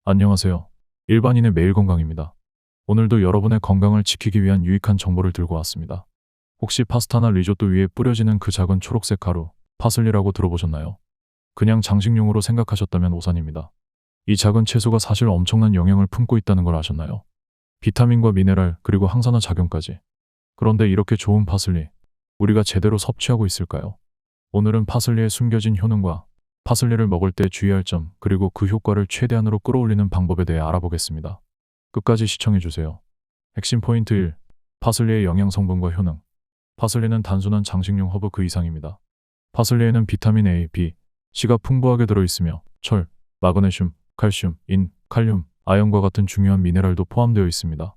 안녕하세요. 일반인의 매일 건강입니다. 오늘도 여러분의 건강을 지키기 위한 유익한 정보를 들고 왔습니다. 혹시 파스타나 리조또 위에 뿌려지는 그 작은 초록색 가루, 파슬리라고 들어보셨나요? 그냥 장식용으로 생각하셨다면 오산입니다. 이 작은 채소가 사실 엄청난 영향을 품고 있다는 걸 아셨나요? 비타민과 미네랄, 그리고 항산화 작용까지. 그런데 이렇게 좋은 파슬리, 우리가 제대로 섭취하고 있을까요? 오늘은 파슬리의 숨겨진 효능과 파슬리를 먹을 때 주의할 점, 그리고 그 효과를 최대한으로 끌어올리는 방법에 대해 알아보겠습니다. 끝까지 시청해주세요. 핵심 포인트 1. 파슬리의 영양 성분과 효능. 파슬리는 단순한 장식용 허브 그 이상입니다. 파슬리에는 비타민 A, B, C가 풍부하게 들어있으며 철, 마그네슘, 칼슘, 인, 칼륨, 아연과 같은 중요한 미네랄도 포함되어 있습니다.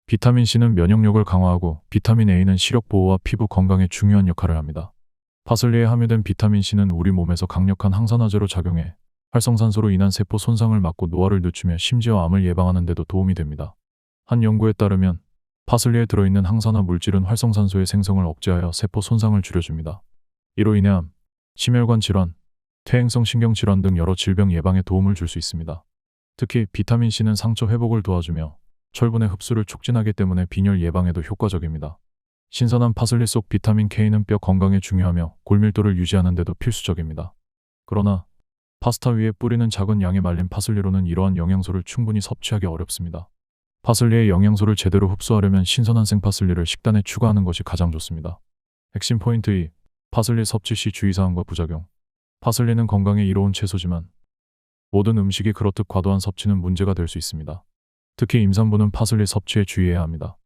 비타민 C는 면역력을 강화하고 비타민 A는 시력 보호와 피부 건강에 중요한 역할을 합니다. 파슬리에 함유된 비타민 C는 우리 몸에서 강력한 항산화제로 작용해 활성산소로 인한 세포 손상을 막고 노화를 늦추며 심지어 암을 예방하는 데도 도움이 됩니다. 한 연구에 따르면 파슬리에 들어있는 항산화 물질은 활성산소의 생성을 억제하여 세포 손상을 줄여줍니다. 이로 인해 암, 심혈관 질환, 퇴행성 신경질환 등 여러 질병 예방에 도움을 줄 수 있습니다. 특히 비타민 C는 상처 회복을 도와주며 철분의 흡수를 촉진하기 때문에 빈혈 예방에도 효과적입니다. 신선한 파슬리 속 비타민 K는 뼈 건강에 중요하며 골밀도를 유지하는 데도 필수적입니다. 그러나 파스타 위에 뿌리는 작은 양의 말린 파슬리로는 이러한 영양소를 충분히 섭취하기 어렵습니다. 파슬리의 영양소를 제대로 흡수하려면 신선한 생파슬리를 식단에 추가하는 것이 가장 좋습니다. 핵심 포인트 2. 파슬리 섭취 시 주의사항과 부작용. 파슬리는 건강에 이로운 채소지만 모든 음식이 그렇듯 과도한 섭취는 문제가 될 수 있습니다. 특히 임산부는 파슬리 섭취에 주의해야 합니다.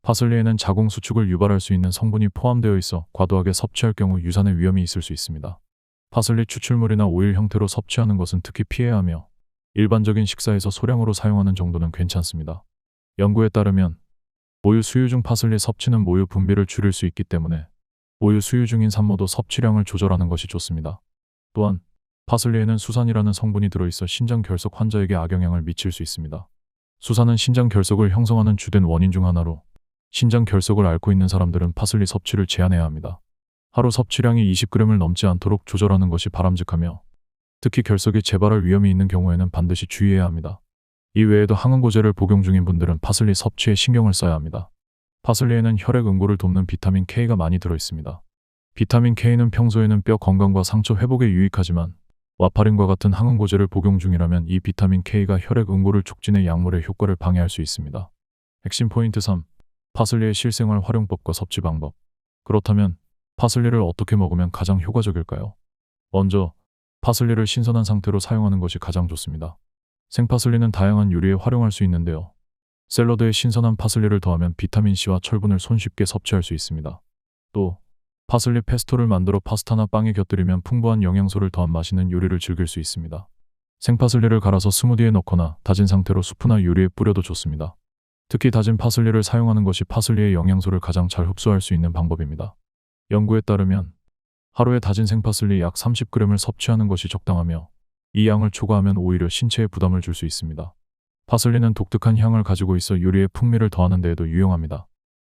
파슬리에는 자궁 수축을 유발할 수 있는 성분이 포함되어 있어 과도하게 섭취할 경우 유산의 위험이 있을 수 있습니다. 파슬리 추출물이나 오일 형태로 섭취하는 것은 특히 피해야 하며 일반적인 식사에서 소량으로 사용하는 정도는 괜찮습니다. 연구에 따르면 모유 수유 중 파슬리 섭취는 모유 분비를 줄일 수 있기 때문에 모유 수유 중인 산모도 섭취량을 조절하는 것이 좋습니다. 또한 파슬리에는 수산이라는 성분이 들어있어 신장 결석 환자에게 악영향을 미칠 수 있습니다. 수산은 신장 결석을 형성하는 주된 원인 중 하나로 신장 결석을 앓고 있는 사람들은 파슬리 섭취를 제한해야 합니다. 하루 섭취량이 20g을 넘지 않도록 조절하는 것이 바람직하며 특히 결석이 재발할 위험이 있는 경우에는 반드시 주의해야 합니다. 이 외에도 항응고제를 복용 중인 분들은 파슬리 섭취에 신경을 써야 합니다. 파슬리에는 혈액 응고를 돕는 비타민 K가 많이 들어있습니다. 비타민 K는 평소에는 뼈 건강과 상처 회복에 유익하지만 와파린과 같은 항응고제를 복용 중이라면 이 비타민 K가 혈액 응고를 촉진해 약물의 효과를 방해할 수 있습니다. 핵심 포인트 3. 파슬리의 실생활 활용법과 섭취 방법. 그렇다면 파슬리를 어떻게 먹으면 가장 효과적일까요? 먼저 파슬리를 신선한 상태로 사용하는 것이 가장 좋습니다. 생파슬리는 다양한 요리에 활용할 수 있는데요. 샐러드에 신선한 파슬리를 더하면 비타민 C와 철분을 손쉽게 섭취할 수 있습니다. 또 파슬리 페스토를 만들어 파스타나 빵에 곁들이면 풍부한 영양소를 더한 맛있는 요리를 즐길 수 있습니다. 생파슬리를 갈아서 스무디에 넣거나 다진 상태로 수프나 요리에 뿌려도 좋습니다. 특히 다진 파슬리를 사용하는 것이 파슬리의 영양소를 가장 잘 흡수할 수 있는 방법입니다. 연구에 따르면 하루에 다진 생파슬리 약 30g을 섭취하는 것이 적당하며 이 양을 초과하면 오히려 신체에 부담을 줄 수 있습니다. 파슬리는 독특한 향을 가지고 있어 요리에 풍미를 더하는 데에도 유용합니다.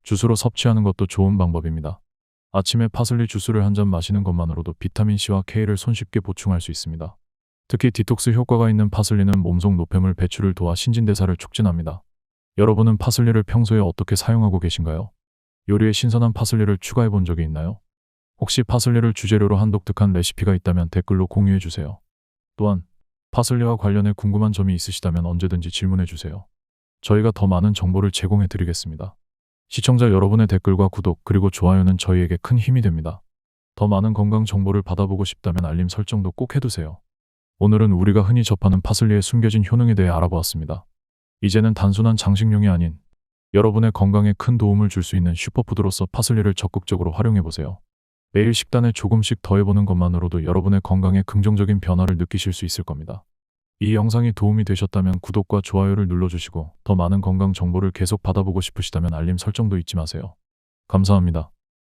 주스로 섭취하는 것도 좋은 방법입니다. 아침에 파슬리 주스를 한 잔 마시는 것만으로도 비타민 C와 K를 손쉽게 보충할 수 있습니다. 특히 디톡스 효과가 있는 파슬리는 몸속 노폐물 배출을 도와 신진대사를 촉진합니다. 여러분은 파슬리를 평소에 어떻게 사용하고 계신가요? 요리에 신선한 파슬리를 추가해 본 적이 있나요? 혹시 파슬리를 주재료로 한 독특한 레시피가 있다면 댓글로 공유해 주세요. 또한 파슬리와 관련해 궁금한 점이 있으시다면 언제든지 질문해 주세요. 저희가 더 많은 정보를 제공해 드리겠습니다. 시청자 여러분의 댓글과 구독 그리고 좋아요는 저희에게 큰 힘이 됩니다. 더 많은 건강 정보를 받아보고 싶다면 알림 설정도 꼭 해두세요. 오늘은 우리가 흔히 접하는 파슬리의 숨겨진 효능에 대해 알아보았습니다. 이제는 단순한 장식용이 아닌 여러분의 건강에 큰 도움을 줄 수 있는 슈퍼푸드로서 파슬리를 적극적으로 활용해보세요. 매일 식단에 조금씩 더해보는 것만으로도 여러분의 건강에 긍정적인 변화를 느끼실 수 있을 겁니다. 이 영상이 도움이 되셨다면 구독과 좋아요를 눌러주시고 더 많은 건강 정보를 계속 받아보고 싶으시다면 알림 설정도 잊지 마세요. 감사합니다.